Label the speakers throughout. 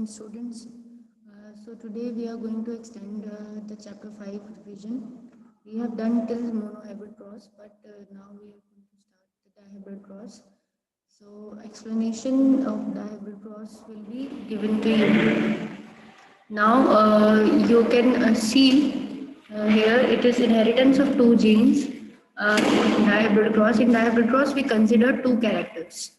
Speaker 1: students. So today we are going to extend the chapter 5 revision. We have done till monohybrid cross, but now we are going to start the dihybrid cross. So explanation of dihybrid cross will be given to you. Now you can see here it is inheritance of two genes. In dihybrid cross. In dihybrid cross, we consider two characters.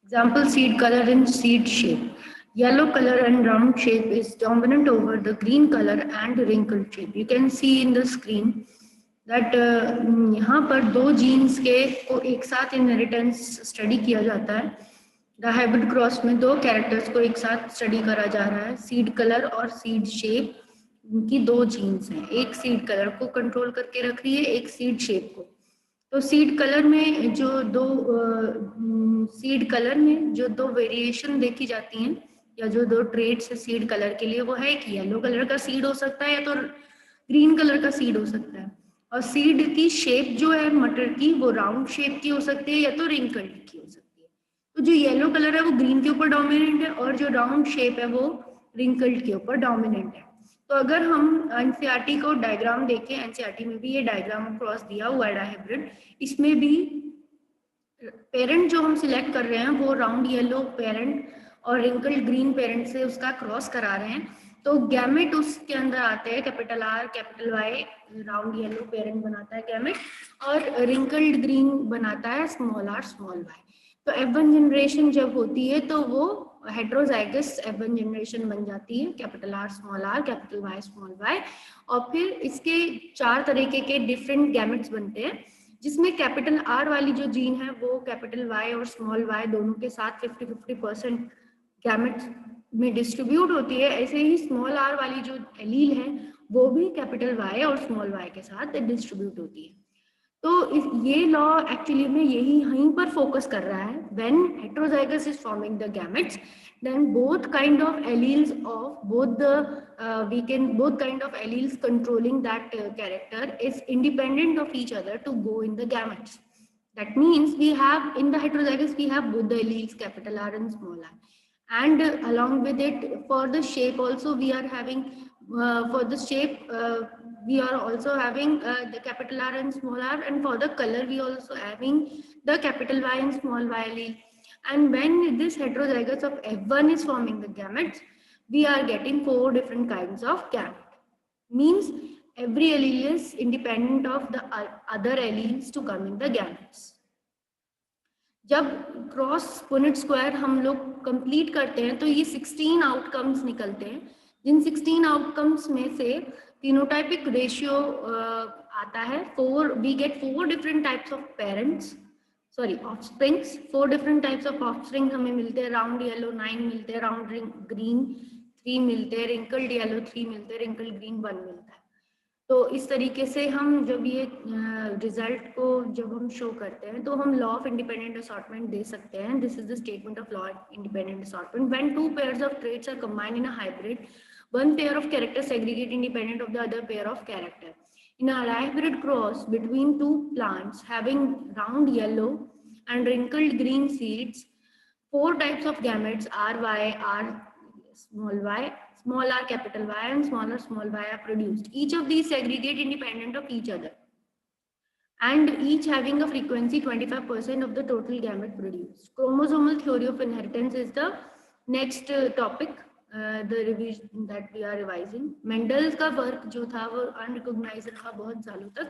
Speaker 1: Example: seed color and seed shape. Yellow color and round shape is dominant over the green color and wrinkled shape. You can see in the screen that यहाँ पर दो jeans के को एक साथ inheritance study किया जाता है. हाइब्रिड क्रॉस में दो कैरेक्टर्स को एक साथ स्टडी करा जा रहा है. सीड कलर और सीड शेप की दो जीन्स हैं. एक सीड कलर को कंट्रोल करके रख रही है, एक सीड शेप को. तो सीड कलर में जो दो सीड कलर में जो दो वेरिएशन देखी जाती हैं या जो दो ट्रेड्स है सीड कलर के लिए, वो है कि येलो कलर का सीड हो सकता है या तो ग्रीन कलर का सीड हो सकता है. और सीड की शेप जो है मटर की, वो राउंड शेप की हो सकती है या तो रिंकल्ड की हो सकती है. तो जो येलो कलर है वो ग्रीन के ऊपर डोमिनेंट है और जो राउंड शेप है वो रिंकल्ड के ऊपर डोमिनेंट है. तो अगर हम एनसीईआरटी को डायग्राम देखें, एनसीईआरटी में भी ये डायग्राम क्रॉस दिया हुआ है डायहाइब्रिड. इसमें भी पेरेंट जो हम सिलेक्ट कर रहे हैं वो राउंड येलो पेरेंट और रिंकल्ड ग्रीन पेरेंट से उसका क्रॉस करा रहे हैं. तो गैमेट उसके अंदर आते हैं, capital R capital Y. Round yellow parent बनाता है गैमेट और रिंकल्ड ग्रीन बनाता है स्मॉल आर स्मॉल वाई. तो F1 जनरेशन जब होती है तो वो हेट्रोजाइगस F1 जनरेशन बन जाती है, capital R capital Y small Y. और फिर इसके चार तरीके के डिफरेंट गैमेट्स बनते हैं, जिसमें कैपिटल आर वाली जो जीन है वो कैपिटल वाई और स्मॉल वाई दोनों के साथ 50-50% गैमेट्स में डिस्ट्रीब्यूट होती है. ऐसे ही स्मॉल आर वाली जो एलील है वो भी कैपिटल वाई और स्मॉल वाई के साथ डिस्ट्रीब्यूट होती है. तो ये लॉ एक्चुअली में यहीं पर फोकस कर रहा है. When heterozygous is forming the gametes, then both kind of alleles of both kind of alleles controlling that character is independent of each other to go in the gametes. That means we have in the heterozygous we have both the alleles capital R and small r, and along with it for the shape also we are having for the shape we are also having the capital R and small r, and for the color we also having the capital Y and small y allele. And when this heterozygous of F1 is forming the gametes, we are getting four different kinds of gamete. Means every allele is independent of the other alleles to come in the gametes. जब cross Punnett square हम लोग complete करते हैं तो ये 16 outcomes निकलते हैं, जिन 16 outcomes में से फिनोटाइपिक रेशियो आता है. we get four different types of parents, offsprings. 4 different types of offspring हमें मिलते हैं. राउंड येलो 9 मिलते हैं, राउंड ग्रीन 3 मिलते हैं, रिंकल्ड येलो 3 मिलते हैं, रिंकल्ड ग्रीन 1 मिलता है. तो इस तरीके से हम जब ये रिजल्ट को जब हम शो करते हैं तो हम लॉ ऑफ इंडिपेंडेंट असॉर्टमेंट दे सकते हैं. This is the statement of law of independent assortment. When two pairs of traits are combined in a hybrid, one pair of characters segregate independent of the other pair of character. In a hybrid cross between two plants having round yellow and wrinkled green seeds, 4 types of gametes RY, R small y, small r capital Y, and smaller small y are produced. Each of these segregate independent of each other and each having a frequency 25% of the total gamete produced. Chromosomal theory of inheritance is the next topic. The revision that we are revising. Mendel का work जो था वो unrecognised रहा बहुत सालों तक,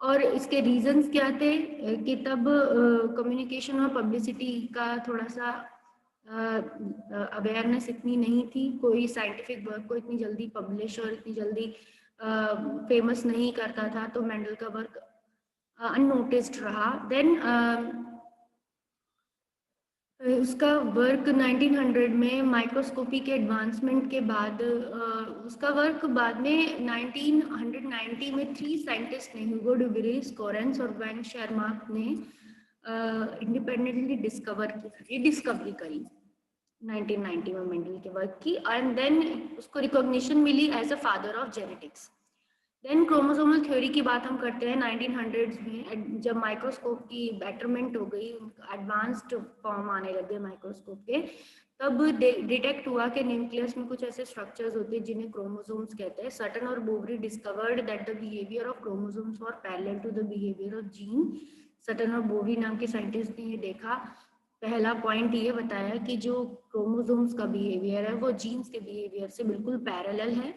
Speaker 1: और इसके रीजंस क्या थे कि तब कम्युनिकेशन और पब्लिसिटी का थोड़ा सा अवेयरनेस इतनी नहीं थी. कोई साइंटिफिक वर्क को इतनी जल्दी पब्लिश और इतनी जल्दी फेमस नहीं करता था, तो मेंडल का वर्क अननोटिस्ड रहा. देन उसका वर्क 1900 में माइक्रोस्कोपी के एडवांसमेंट के बाद उसका वर्क बाद में 1990 में 3 साइंटिस्ट ने, ह्यूगो ड्यूबेरिस, कोरेंस और वैन शेरमार्क ने इंडिपेंडेंटली डिस्कवरी करी 1990 में मेंडल के वर्क की. एंड देन उसको रिकॉग्निशन मिली as a father of genetics. Then chromosomal theory की बात हम करते हैं 1900s में, जब माइक्रोस्कोप की बेटरमेंट हो गई, एडवांस्ड फॉर्म आने लगे माइक्रोस्कोप के, तब डिटेक्ट हुआ कि न्यूक्लियस में कुछ ऐसे स्ट्रक्चर्स होते हैं जिन्हें क्रोमोसोम्स कहते हैं. सटन और Boveri discovered that the behaviour of chromosomes were parallel to the behaviour of gene. Sutton और बोवरी नाम के साइंटिस्ट ने ये देखा, पहला पॉइंट ये बताया कि जो क्रोमोसोम्स का बिहेवियर है वो जीन्स के बिहेवियर से बिल्कुल पैरेलल है.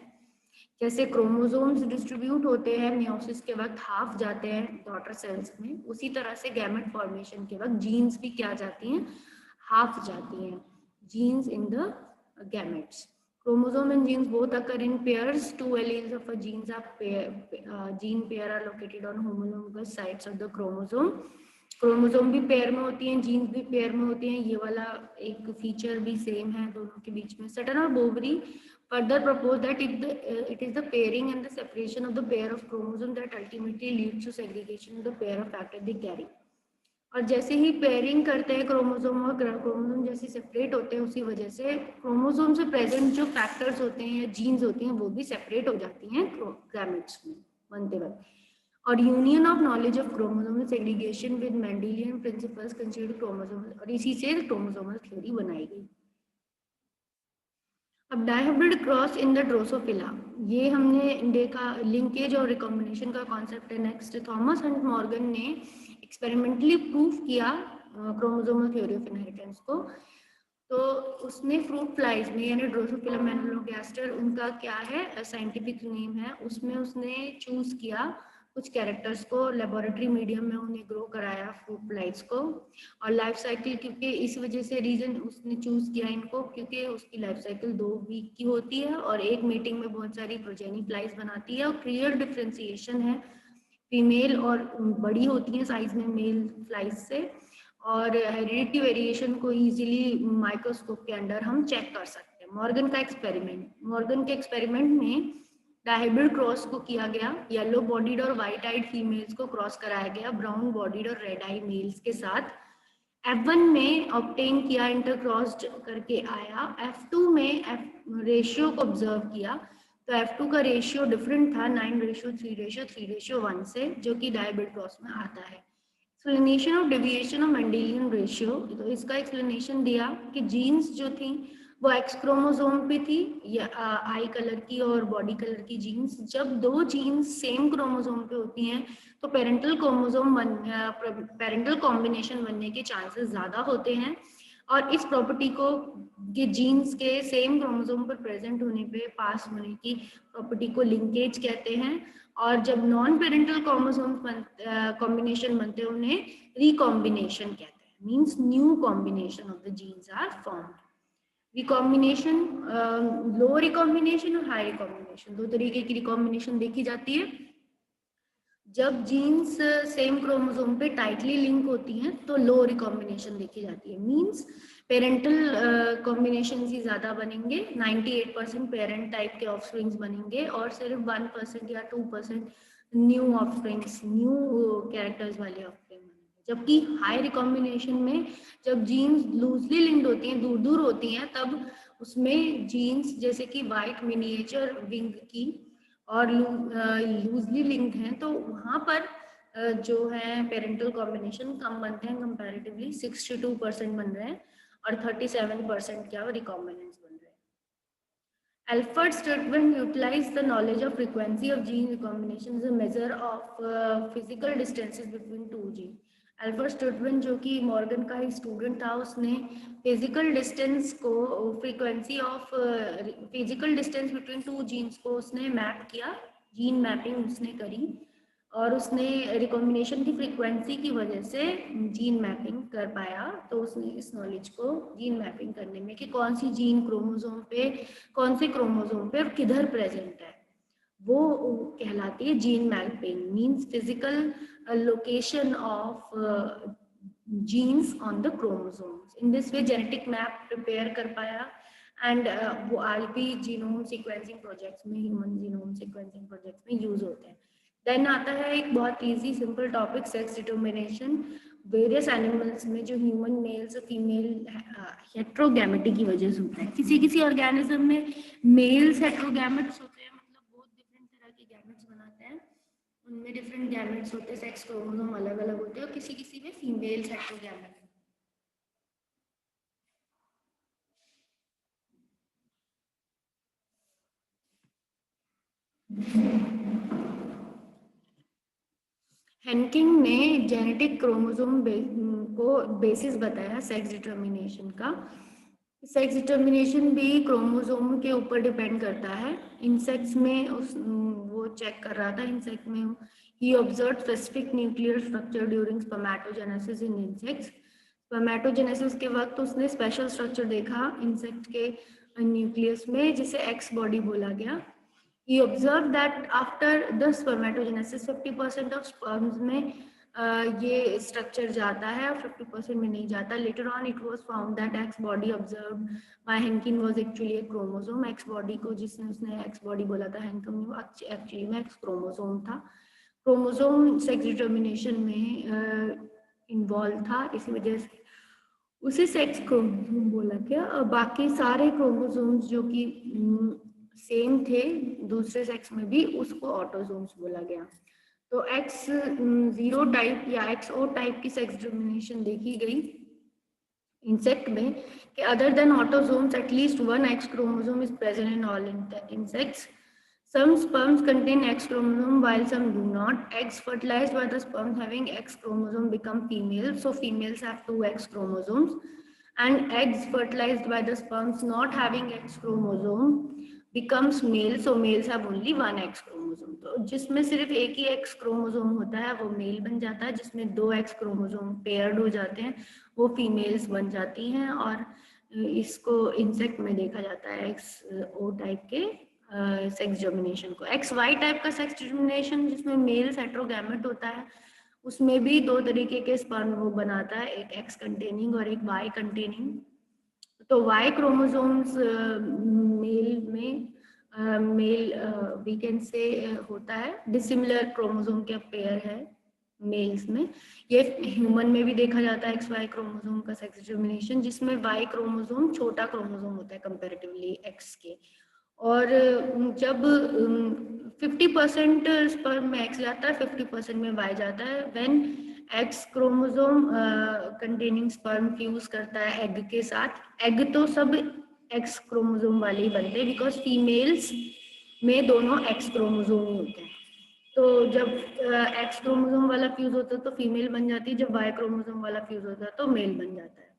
Speaker 1: जैसे क्रोमोसोम्स डिस्ट्रीब्यूट होते हैं मियोसिस के वक्त, हाफ जाते हैं डॉटर सेल्स में, उसी तरह से गैमेट फॉर्मेशन के वक्त जीन्स भी क्या जाती हैं, हाफ जाती हैं. Genes in the gametes. Chromosome and genes both occur in pairs. Two alleles of a gene pair are located on homologous sides of the chromosome. Chromosome भी पेयर में होती हैं, जीन्स भी पेयर में होती हैं. ये वाला एक फीचर भी सेम है दोनों के बीच में. सटन और Boveri further propose that it is the pairing and the separation of the pair of chromosome that ultimately leads to segregation of the pair of factor they carry. और जैसे ही pairing करते हैं chromosome और chromosome जैसे separate होते हैं, उसी वजह से क्रोमोसोम से प्रेजेंट जो फैक्टर्स होते हैं या जीन्स होती हैं वो भी सेपरेट हो जाती हैं गैमेट्स में बनते वक्त. और union of knowledge of chromosomal segregation with Mendelian principles considered chromosomal, और इसी से क्रोमोसोमल थ्योरी बनाई गई. अब dihybrid cross in the Drosophila, ये हमने देखा लिंकेज और रिकॉम्बिनेशन का कॉन्सेप्ट है. नेक्स्ट थॉमस हंट मॉर्गन ने एक्सपेरिमेंटली प्रूफ किया क्रोमोसोमल थ्योरी ऑफ इनहेरिटेंस को. तो उसने फ्रूट फ्लाइज में यानी ड्रोसोफिला मेलानोगास्टर, उनका क्या है साइंटिफिक नेम है, उसमें उसने चूज किया कुछ कैरेक्टर्स को, लेबोरेटरी मीडियम में उन्हें ग्रो कराया फ्रूट फ्लाइज को. और लाइफ साइकिल, क्योंकि इस वजह से रीजन उसने चूज किया इनको, क्योंकि उसकी लाइफ साइकिल 2 वीक की होती है और एक मीटिंग में बहुत सारी प्रोजेनी फ्लाइज बनाती है. और क्लियर डिफ्रेंसिएशन है, फीमेल और बड़ी होती है साइज में मेल फ्लाइज से. और हेरिडिटी वेरिएशन को इजीली माइक्रोस्कोप के अंडर हम चेक कर सकते हैं. मॉर्गन के एक्सपेरिमेंट में डायहाइब्रिड क्रॉस को किया गया. येलो बॉडीड और व्हाइट आइड फीमेल्स को क्रॉस कराया गया ब्राउन बॉडीड और रेड आई मेल्स के साथ. F1 में ऑब्टेन किया, इंटरक्रॉस्ड करके आया. F2 में रेशियो को ऑब्जर्व किया, तो F2 का रेशियो डिफरेंट था 9:3:3:1 से, जो कि डायहाइब्रिड क्रॉस में आता है. Explanation of deviation of Mendelian ratio, तो इसका एक्सप्लेनेशन दिया कि जीन्स जो थी वो एक्स क्रोमोसोम पे थी, या आई कलर की और बॉडी कलर की जीन्स. जब दो जीन्स सेम क्रोमोसोम पे होती हैं तो पेरेंटल कॉम्बिनेशन बनने के चांसेस ज्यादा होते हैं. और इस प्रॉपर्टी को ये जीन्स के सेम क्रोमोसोम पर प्रेजेंट होने पे पास होने की प्रॉपर्टी को लिंकेज कहते हैं. और जब नॉन पेरेंटल क्रोमोसोम कॉम्बिनेशन बनते हैं उन्हें रिकॉम्बिनेशन कहते हैं. Means new combination of the genes are formed. Recombination, low recombination और हाई रिकॉम्बिनेशन, 2 तरीके की रिकॉम्बिनेशन देखी जाती है. जब जीन्स सेम क्रोमोसोम पे टाइटली लिंक होती हैं तो लो रिकॉम्बिनेशन देखी जाती है. मींस पेरेंटल कॉम्बिनेशन ही ज्यादा बनेंगे, 98% पेरेंट टाइप के ऑफस्प्रिंग्स बनेंगे और सिर्फ 1% या 2% न्यू ऑफस्प्रिंग्स, न्यू कैरेक्टर्स वाले ऑफस्प्रिंग बनेंगे. जबकि हाई रिकॉम्बिनेशन में जब जीन्स लूजली लिंक्ड होती हैं, दूर दूर होती हैं, तब उसमें जीन्स जैसे कि वाइट मिनिएचर विंग की और लूजली लिंक्ड हैं, तो वहाँ पर जो है पेरेंटल कॉम्बिनेशन कम बनते हैं कंपैरेटिवली. 62% बन रहे हैं और 37% क्या रिकॉम्बिनेंट्स बन रहे हैं. Alford Sturtevant utilized the knowledge of frequency of gene recombination as a measure of physical distances between two genes. Alfred Sturtevant जो कि मॉर्गन का ही स्टूडेंट था, उसने फिजिकल डिस्टेंस को, frequency of physical distance between 2 genes को उसने map किया, gene mapping उसने करी. और उसने रिकॉम्बिनेशन की फ्रीक्वेंसी की वजह से जीन मैपिंग कर पाया. तो उसने इस नॉलेज को जीन मैपिंग करने में कि कौन सी जीन क्रोमोसोम पे, कौन से क्रोमोसोम पे और किधर प्रेजेंट है, वो कहलाती है gene mapping. Means physical location of genes on the chromosomes. In this way genetic map prepare कर पाया. एंड वो आज भी जीनोम सीक्वेंसिंग प्रोजेक्ट्स में, ह्यूमन जीनोम सीक्वेंसिंग प्रोजेक्ट्स में यूज होते हैं. देन आता है एक बहुत easy simple topic, sex determination. Various animals में जो ह्यूमन मेल्स और फीमेल हेट्रोगैमेटी की वजह से होता है. किसी किसी ऑर्गेनिज्म में मेल्स हेट्रोगैमेट्स होते हैं, मतलब बहुत डिफरेंट तरह के गैमेट्स बनाते हैं, उनमें डिफरेंट गैमेट्स होते हैं, सेक्स क्रोमोसोम अलग अलग होते हैं. और किसी किसी में फीमेल्स हेट्रोगैमेट. हेनकिंग ने जेनेटिक क्रोमोसोम को बेसिस बताया सेक्स डिटर्मिनेशन का। सेक्स डिटर्मिनेशन भी क्रोमोसोम के ऊपर डिपेंड करता है। इंसेक्ट्स में वो चेक कर रहा था, इंसेक्ट में ही observe specific nuclear structure during spermatogenesis in insects. Spermatogenesis के वक्त उसने स्पेशल स्ट्रक्चर देखा इंसेक्ट के न्यूक्लियस में, जिसे एक्स बॉडी बोला गया। He observed that after the spermatogenesis 50% of sperms में ये स्ट्रक्चर जाता है और 50% में नहीं जाता। Later on it was found that X body observed by Henking was actually a chromosome. X body को जिसने उसने एक्स बॉडी बोला था हेनकिन, एक्चुअली में एक्स क्रोमोसोम था। क्रोमोसोम सेक्स डिटर्मिनेशन में इन्वॉल्व था, इसी वजह से उसे सेक्स क्रोमोसोम बोला गया। और बाकी सारे क्रोमोसोम्स जो कि सेम थे दूसरे सेक्स में भी, उसको ऑटोसोम्स बोला गया। तो X0 टाइप या XO टाइप की सेक्स डिटर्मिनेशन देखी गई इंसेक्ट में कि other than autosomes at least one x chromosome is present in all insects. Some sperms contain X chromosome while some do not. Eggs fertilized by the sperm having X chromosome become females. So females have 2 X chromosomes. And eggs fertilized by the sperms not having X chromosome becomes male. So males have only 1 X chromosome. तो जिसमें सिर्फ एक ही X chromosome होता है वो mail बन जाता है, जिसमें 2 X chromosome पेयर्ड हो जाते हैं वो फीमेल्स बन जाती हैं। और इसको इंसेक्ट में देखा जाता है XO टाइप के सेक्स डिटर्मिनेशन को। XY टाइप का सेक्स डिटर्मिनेशन जिसमें मेल्स हेटेरोगैमेट होता है, उसमें भी 2 तरीके के स्पर्म वो बनाता है, एक X कंटेनिंग और एक Y कंटेनिंग। तो Y क्रोमोसोम्स मेल में मेल वी कैन से होता है, डिसिमिलर क्रोमोसोम के पेयर है मेल्स में। ये ह्यूमन में भी देखा जाता है XY क्रोमोसोम का सेक्स डिटर्मिनेशन, जिसमें Y क्रोमोसोम छोटा क्रोमोसोम होता है कंपैरेटिवली X के। और जब 50% स्पर्म में X जाता है 50% में Y जाता है, when X chromosome containing sperm fuse करता है एग के साथ। एग तो सब X क्रोमोसोम वाले ही बनते हैं बिकॉज फीमेल्स में दोनों X क्रोमोसोम ही होते हैं। तो जब X क्रोमोसोम वाला फ्यूज होता है तो फीमेल बन जाती है, जब Y क्रोमोसोम वाला फ्यूज होता है तो मेल बन जाता है।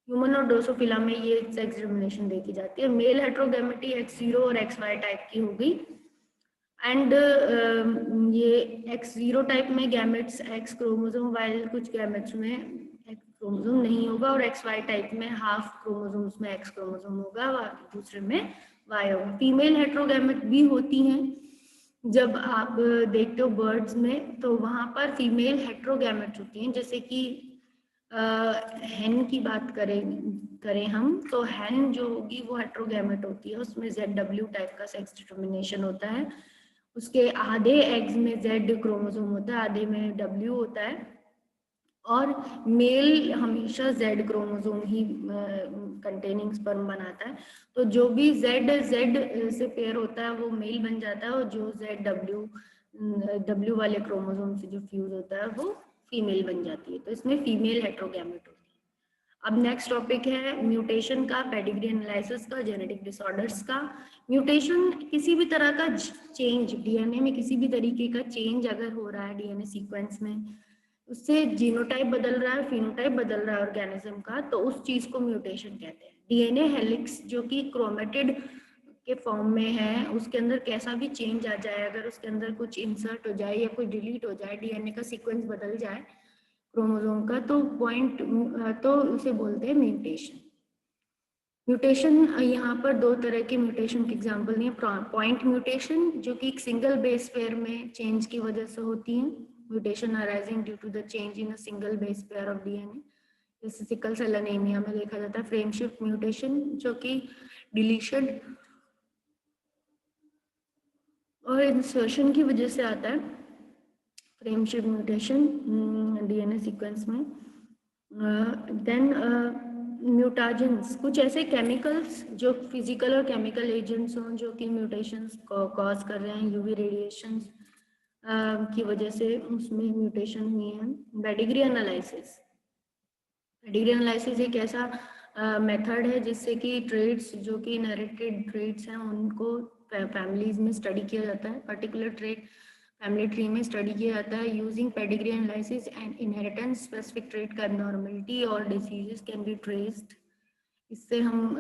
Speaker 1: ह्यूमन और ड्रोसोफिला में ये सेक्स डिटर्मिनेशन देखी जाती है। मेल हेटेरोगैमेटी X0 और XY टाइप की होगी। एंड ये X0 टाइप में गैमेट्स X क्रोमोसोम, वाइल कुछ गैमेट्स में X क्रोमोसोम नहीं होगा, और XY टाइप में हाफ क्रोमोसोम्स में X क्रोमोसोम होगा और दूसरे में Y होगा। फीमेल हेटेरोगैमेट भी होती हैं, जब आप देखते हो बर्ड्स में तो वहां पर फीमेल हेटेरोगैमेट होती हैं। जैसे कि हैन की बात करें हम, तो हैन जो होगी वो हेटेरोगैमेट होती है, उसमें ZW टाइप का सेक्स डिटर्मिनेशन होता है। उसके आधे एग्स में Z क्रोमोसोम होता है, आधे में W होता है, और मेल हमेशा Z क्रोमोसोम ही कंटेनिंग स्पर्म बनाता है। तो जो भी Z से पेयर होता है वो मेल बन जाता है, और जो W वाले क्रोमोसोम से जो फ्यूज होता है वो फीमेल बन जाती है। तो इसमें फीमेल हेटेरोगैमेट होती है। अब नेक्स्ट टॉपिक है म्यूटेशन का, पेडिग्री एनालिसिस का, जेनेटिक डिसऑर्डर्स का। म्यूटेशन किसी भी तरह का चेंज, डीएनए में किसी भी तरीके का चेंज अगर हो रहा है डीएनए सीक्वेंस में, उससे जीनोटाइप बदल रहा है, फिनोटाइप बदल रहा है ऑर्गेनिज्म का, तो उस चीज को म्यूटेशन कहते हैं। डीएनए हेलिक्स जो कि क्रोमेटिड के फॉर्म में है, उसके अंदर कैसा भी चेंज आ जाए, अगर उसके अंदर कुछ इंसर्ट हो जाए या कोई डिलीट हो जाए, डीएनए का सीक्वेंस बदल जाए क्रोमोसोम का, तो उसे बोलते हैं म्यूटेशन। म्यूटेशन यहाँ पर 2 तरह के म्यूटेशन के एग्जांपल नहीं है। पॉइंट म्यूटेशन जो कि एक सिंगल बेस पेयर में चेंज की वजह से होती है, mutation arising due to the change in a single base pair of DNA, जैसे सिकल सेल एनीमिया में देखा जाता है। फ्रेम शिफ्ट म्यूटेशन जो कि डिलीशन और इंसर्शन की वजह से आता है। Frame shift mutation DNA sequence में। देन म्यूटाजेंस, कुछ ऐसे केमिकल्स जो फिजिकल और केमिकल एजेंट्स हों जो कि म्यूटेशंस को कॉज कर रहे हैं, यूवी रेडिएशंस की वजह से उसमें म्यूटेशन हुई है। पेडिग्री एनालिसिस, पेडिग्री एनालिसिस एक ऐसा मेथड है जिससे कि ट्रेड्स जो कि इनहेरिटेड ट्रेड्स हैं उनको फैमिलीज में स्टडी किया जाता है, पर्टिकुलर ट्रेट फैमिली ट्री में स्टडी किया जाता है using pedigree analysis and inheritance specific trait का एबनॉर्मलिटी और डिसीजेस कैन बी ट्रेस्ड। इससे हम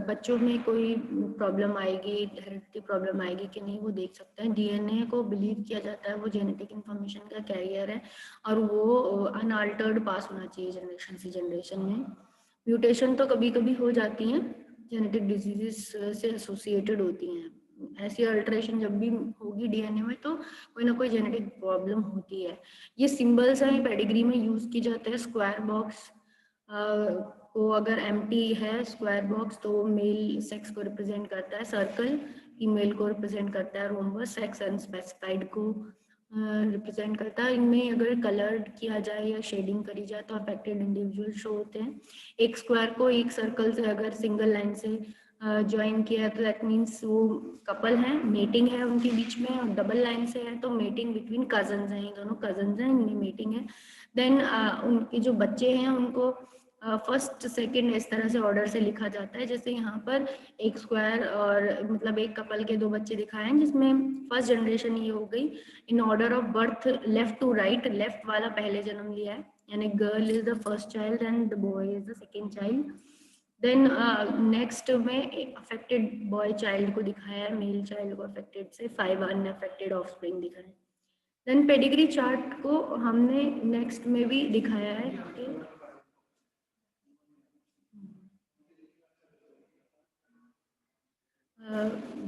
Speaker 1: बच्चों में कोई प्रॉब्लम आएगी, हेरिडिटी प्रॉब्लम आएगी कि नहीं, वो देख सकते हैं। डीएनए को बिलीव किया जाता है वो जेनेटिक इंफॉर्मेशन का कैरियर है और वो अनअल्टर्ड पास होना चाहिए जनरेशन से जनरेशन में। म्यूटेशन तो कभी कभी हो जाती हैं, जेनेटिक डिजीजेस से एसोसिएटेड होती हैं। ऐसी अल्ट्रेशन जब भी होगी डीएनए में तो कोई ना कोई जेनेटिक प्रॉब्लम होती है। ये सिंबल्स हैं पेडिग्री में यूज किए जाते हैं। स्क्वायर बॉक्स को अगर एम्प्टी है स्क्वायर बॉक्स तो मेल सेक्स को रिप्रेजेंट करता है, सर्कल फीमेल को रिप्रेजेंट करता है, रोम्बस सेक्स अनस्पेसिफाइड को रिप्रेजेंट करता है। इनमें अगर कलर्ड किया जाए या शेडिंग करी जाए तो अफेक्टेड इंडिविजुअल शो होते हैं। एक स्क्वायर को एक सर्कल से अगर सिंगल लाइन से ज्वाइन किया तो दैट मीन्स वो कपल है, मेटिंग है उनके बीच में। और डबल लाइन से है तो मेटिंग बिटवीन कजन्स हैं, ये दोनों कजन्स हैं, इनमें मेटिंग है। देन उनके जो बच्चे हैं उनको फर्स्ट सेकंड इस तरह से ऑर्डर से लिखा जाता है। जैसे यहाँ पर एक स्क्वायर और मतलब एक कपल के दो बच्चे दिखाए हैं जिसमें फर्स्ट जनरेशन ये हो गई in order of birth left to right. Left वाला पहले जन्म लिया है, यानी girl is the first child and the boy is the second child. Then next में अफेक्टेड बॉय चाइल्ड को दिखाया है, मेल चाइल्ड को अफेक्टेड से 5 अनअफेक्टेड ऑफस्प्रिंग दिखाए। देन पेडिग्री चार्ट को हमने नेक्स्ट में भी दिखाया है कि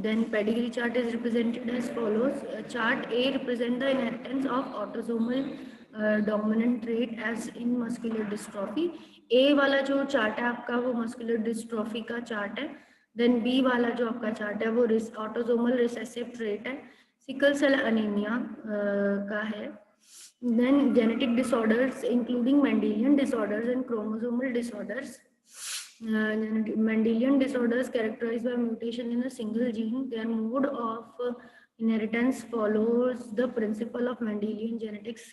Speaker 1: then pedigree chart is represented as follows. Chart A represent the inheritance of autosomal dominant trait as in muscular dystrophy. A वाला जो चार्ट है आपका वो मस्कुलर डिस्ट्रॉफी का चार्ट है। देन B वाला जो आपका चार्ट है वो ऑटोसोमल रिसेसिव ट्रेट है, सिकल सेल अनीमिया का है। Then genetic disorders including Mendelian disorders and chromosomal disorders. Mendelian disorders characterized by mutation in a single gene. Their mode of inheritance follows the principle of Mendelian genetics.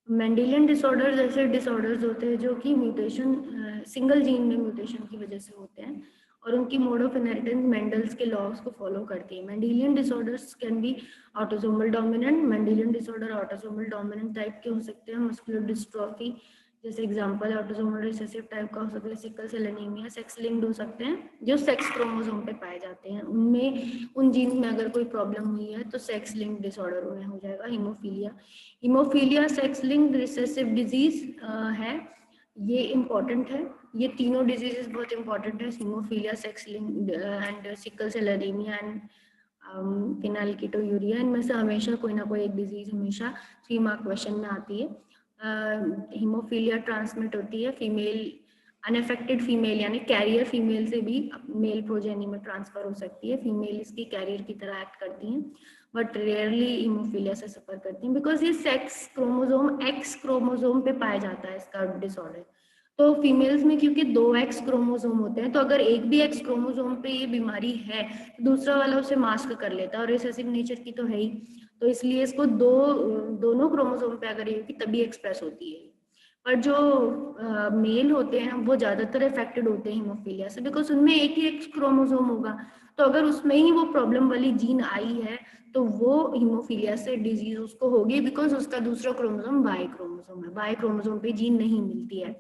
Speaker 1: Mendelian disorders ऐसे disorders होते हैं जो कि mutation single gene में mutation की वजह से होते हैं और उनकी मोड ऑफ इनहेरिटेंस मेंडल्स के लॉज को फॉलो करती है। Mendelian disorders can be autosomal dominant. Mendelian disorder autosomal dominant type के हो सकते हैं। मस्कुलर डिस्ट्रॉफी जैसे एग्जांपल ऑटोसोमल रिसेसिव टाइप का हो सकता है। Sickle cell anaemia sex linked हो सकते हैं जो सेक्स क्रोमोसोम पे पाए जाते हैं, उनमें उन जीन में अगर कोई प्रॉब्लम हुई है तो सेक्स लिंक्ड डिसऑर्डर उन्हें हो जाएगा। Haemophilia sex linked recessive disease है, ये इम्पॉर्टेंट है। ये तीनों डिजीजेस बहुत इंपॉर्टेंट है, haemophilia sex linked and sickle cell anaemia and phenylketonuria. इनमें से हमेशा कोई ना कोई एक डिजीज हमेशा 3 मार्क क्वेश्चन में आती है। हीमोफीलिया ट्रांसमिट होती है फीमेल अनअफेक्टेड फीमेल यानी कैरियर फीमेल से भी मेल प्रोजेनी में ट्रांसफर हो सकती है। फीमेल इसकी कैरियर की तरह एक्ट करती हैं बट रेयरली हीमोफीलिया से सफर करती हैं बिकॉज ये सेक्स क्रोमोसोम एक्स क्रोमोसोम पे पाया जाता है इसका डिसऑर्डर। तो फीमेल्स में क्योंकि 2 एक्स क्रोमोसोम होते हैं तो अगर एक भी एक्स क्रोमोसोम पे ये बीमारी है तो दूसरा वाला उसे मास्क कर लेता है और रिसेसिव नेचर की तो है ही, तो इसलिए इसको दोनों क्रोमोसोम पे अगर ये होगी तभी एक्सप्रेस होती है। पर जो मेल होते हैं वो ज्यादातर इफेक्टेड होते हैं हीमोफीलिया से बिकॉज उनमें एक ही एक्स क्रोमोसोम होगा, तो अगर उसमें ही वो प्रॉब्लम वाली जीन आई है तो वो हीमोफीलिया से डिजीज उसको होगी बिकॉज उसका दूसरा क्रोमोसोम बाई क्रोमोसोम है, बाई क्रोमोसोम पे जीन नहीं मिलती है।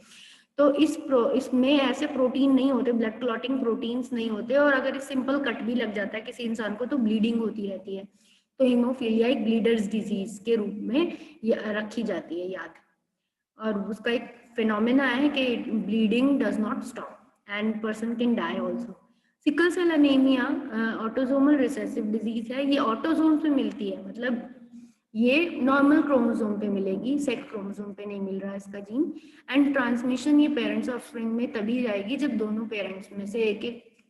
Speaker 1: तो इसमें ऐसे प्रोटीन नहीं होते, ब्लड क्लॉटिंग प्रोटीन्स नहीं होते और अगर सिंपल कट भी लग जाता है किसी इंसान को तो ब्लीडिंग होती रहती है। तो हीमोफीलिया एक ब्लीडर्स डिजीज के रूप में रखी जाती है याद। और उसका एक फिनोमेना है कि bleeding does not stop and person can die also. Sickle cell anaemia autosomal recessive disease है, ये ऑटोसोम पे मिलती है, मतलब ये नॉर्मल क्रोमोसोम पे मिलेगी, सेक्स क्रोमोसोम पे नहीं मिल रहा है इसका जीन। एंड ट्रांसमिशन ये पेरेंट्स ऑफस्प्रिंग में तभी जाएगी जब दोनों पेरेंट्स में से एक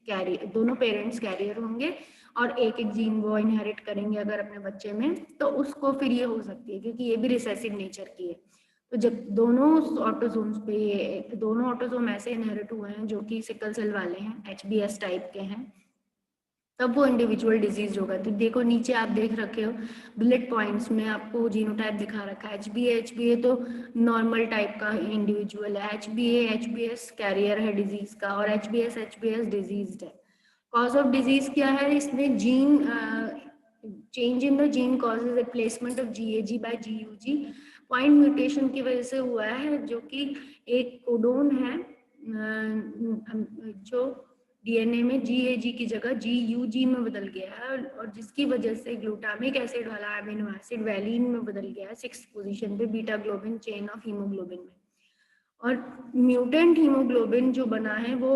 Speaker 1: कैरियर, दोनों पेरेंट्स कैरियर होंगे और एक जीन वो इनहेरिट करेंगे अगर अपने बच्चे में, तो उसको फिर ये हो सकती है क्योंकि ये भी रिसेसिव नेचर की है। तो जब दोनों ऑटोसोम्स पे दोनों ऑटोसोम ऐसे इनहेरिट हुए हैं जो कि सिकल सेल वाले हैं, HBS टाइप के हैं, तब वो इंडिविजुअल डिजीज होगा। तो देखो नीचे आप देख रखे हो बुलेट पॉइंट्स में आपको जीनोटाइप दिखा रखा है। HBA तो नॉर्मल टाइप का इंडिविजुअल है, HBS कैरियर है डिजीज का और HBS डिजीज है। कॉज ऑफ डिजीज क्या है इसमें? Gene change in the gene causes replacement of GAG by GUG। Point mutation की वजह से हुआ है, जो कि एक कोडोन है जो DNA में GAG की जगह GUG में बदल गया है, और जिसकी वजह से ग्लूटामिक एसिड वाला अमीनो एसिड वैलिन में बदल गया है 6th पोजीशन पे beta globin chain of haemoglobin में। और म्यूटेंट हीमोग्लोबिन जो बना है वो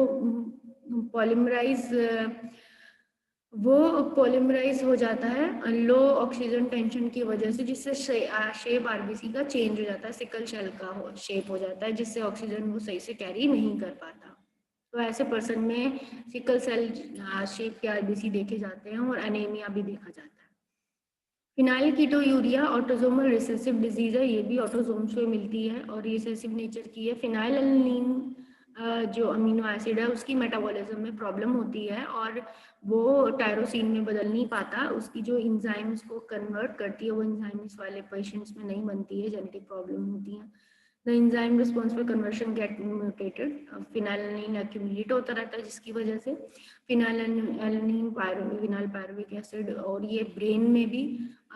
Speaker 1: पॉलीमराइज हो जाता है लो ऑक्सीजन टेंशन की वजह से, जिससे शेप RBC का चेंज हो जाता है, सिकल सेल का शेप हो जाता है, जिससे ऑक्सीजन वो सही से कैरी नहीं कर पाता। तो ऐसे पर्सन में सिकल सेल शेप के RBC देखे जाते हैं और एनीमिया भी देखा जाता है। फिनाइल कीटोयूरिया ऑटोसोमल रिसेसिव डिजीज है, ये भी ऑटोसोम से मिलती है और रिसेसिव नेचर की है। फिनाइल एलनिन जो अमीनो एसिड है उसकी मेटाबॉलिज्म में प्रॉब्लम होती है और वो टायरोसिन में बदल नहीं पाता, उसकी जो इंजाइम्स को कन्वर्ट करती है वो इंजाइम इस वाले पेशेंट्स में नहीं बनती है, जेनेटिक प्रॉब्लम होती है। The enzyme responsible for conversion get mutated, phenylalanine accumulate होता रहता है, जिसकी वजह से phenylalanine विनाइल पायरुविक एसिड और ये ब्रेन में भी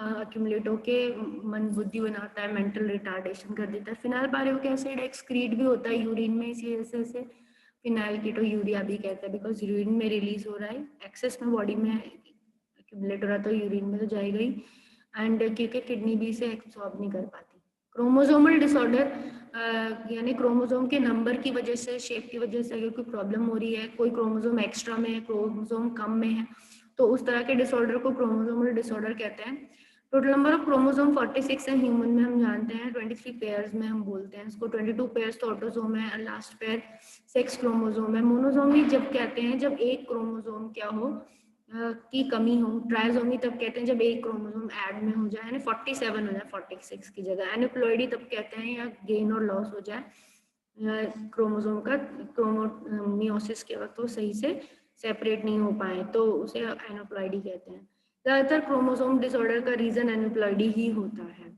Speaker 1: accumulate होके मन बुद्धि बनाता है, मेंटल रिटार्डेशन कर देता है। फिनाइल पायरुविक एसिड एक्सक्रीट भी होता है यूरिन में, इसी वजह से फिनाइल कीटोयूरिया भी कहते हैं, बिकॉज यूरिन में रिलीज हो रहा है, एक्सेस में बॉडी में accumulate हो रहा है तो यूरिन में तो जाएगा ही, एंड क्योंकि किडनी भी इसे एब्सॉर्ब नहीं कर पाती। क्रोमोसोमल डिसऑर्डर यानी क्रोमोसोम के नंबर की वजह से, शेप की वजह से अगर कोई प्रॉब्लम हो रही है, कोई क्रोमोसोम एक्स्ट्रा में है, क्रोमोसोम कम में है, तो उस तरह के डिसऑर्डर को क्रोमोसोमल डिसऑर्डर कहते हैं। टोटल नंबर ऑफ क्रोमोसोम 46 है, ह्यूमन में हम जानते हैं 23 पेयर्स में हम बोलते हैं इसको, 22 पेयर्स तो ऑटोसोम है, लास्ट पेयर सेक्स क्रोमोसोम है। मोनोसोमी जब कहते हैं जब एक क्रोमोसोम क्या हो की कमी हो, ट्राइसोमी तब कहते हैं जब एक क्रोमोसोम ऐड में हो जाए, यानी 47 हो जाए 46 की जगह। एनिप्लॉइडी तब कहते हैं या गेन और लॉस हो जाए क्रोमोसोम का, मियोसिस के वक्त वो सही से सेपरेट नहीं हो पाए तो उसे एनिप्लॉइडी कहते हैं। ज्यादातर क्रोमोसोम डिसऑर्डर का रीजन एनिप्लॉइडी ही होता है।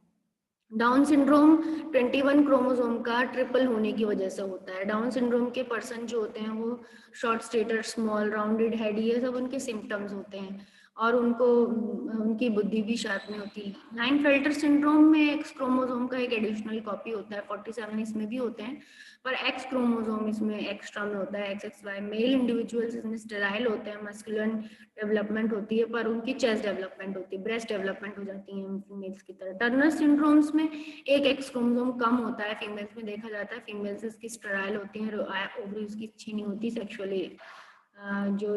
Speaker 1: डाउन सिंड्रोम 21 क्रोमोसोम का ट्रिपल होने की वजह से होता है। डाउन सिंड्रोम के पर्सन जो होते हैं वो short stator, small rounded head, ये सब उनके सिम्टम्स होते हैं और उनकी बुद्धि भी शार्प नहीं होती। क्लाइनफेल्टर सिंड्रोम में एक्स क्रोमोसोम का एक एडिशनल कॉपी होता है, 47 इसमें भी होते हैं, पर एक्स क्रोमोसोम इसमें एक्स्ट्रा में होता है, XXY। मेल इंडिविजुअल्स इसमें स्टेराइल होते हैं, मस्कुलिन डेवलपमेंट होती है, पर उनकी चेस्ट डेवलपमेंट होती है, ब्रेस्ट डेवलपमेंट हो जाती है फीमेल्स की तरह। टर्नर सिंड्रोम्स में एक एक्स क्रोमोसोम कम होता है, फीमेल्स में देखा जाता है, फीमेल्स इसकी स्टेराइल होती हैं, ओवरीज की अच्छी नहीं होती, सेक्सुअली जो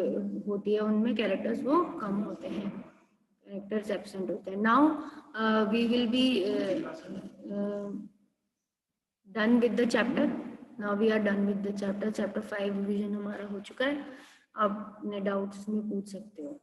Speaker 1: होती है उनमें कैरेक्टर्स वो कम होते हैं, कैरेक्टर्स एब्सेंट होते हैं। Now we will be done with the chapter. Now we are done with the chapter 5 revision हमारा हो चुका है। आप अपने डाउट्स में पूछ सकते हो।